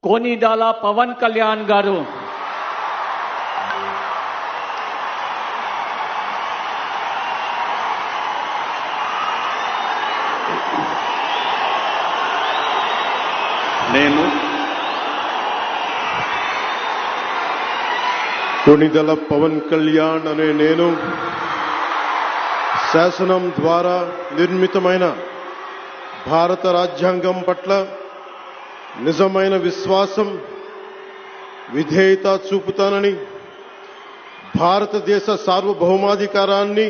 कोनिदाला पवन कल्याण गारू నేను కొనిదల పవన్ కళ్యాణ్ అనే నేను శాసనం ద్వారా నిర్మితమైన భారత రాజ్యాంగం పట్ల నిజమైన విశ్వాసం విధేయత చూపుతానని భారతదేశ సార్వభౌమాధికారాన్ని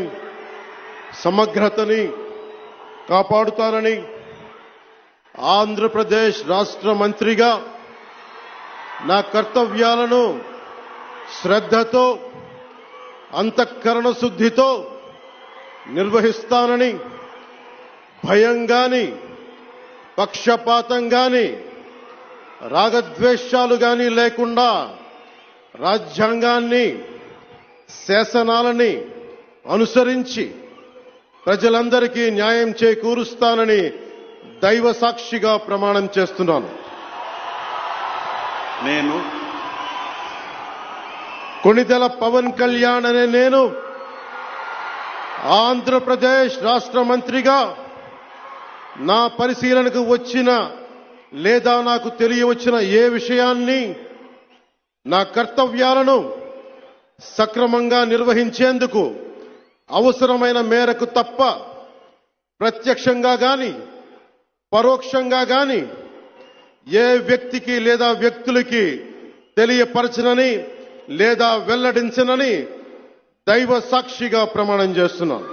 సమగ్రతని కాపాడుతానని ఆంధ్రప్రదేశ్ రాష్ట్ర మంత్రిగా నా కర్తవ్యాలను శ్రద్ధతో అంతఃకరణ శుద్ధితో నిర్వహిస్తానని భయం గాని పక్షపాతం గాని రాగద్వేషాలు గాని లేకుండా రాజ్యాంగాన్ని శాసనాలని అనుసరించి ప్రజలందరికీ న్యాయం చేకూరుస్తానని దైవ సాక్షిగా ప్రమాణం చేస్తున్నాను. నేను కొనిదెల పవన్ కళ్యాణ్ అనే నేను ఆంధ్రప్రదేశ్ రాష్ట్ర మంత్రిగా నా పరిశీలనకు వచ్చిన లేదా నాకు తెలియవచ్చిన ఏ విషయాన్ని నా కర్తవ్యాలను సక్రమంగా నిర్వహించేందుకు అవసరమైన మేరకు తప్ప ప్రత్యక్షంగా గాని పరోక్షంగా గాని ఏ వ్యక్తికి లేదా వ్యక్తులకి తెలియపరచనని లేదా వెల్లడించనని దైవ సాక్షిగా ప్రమాణం చేస్తున్నాను.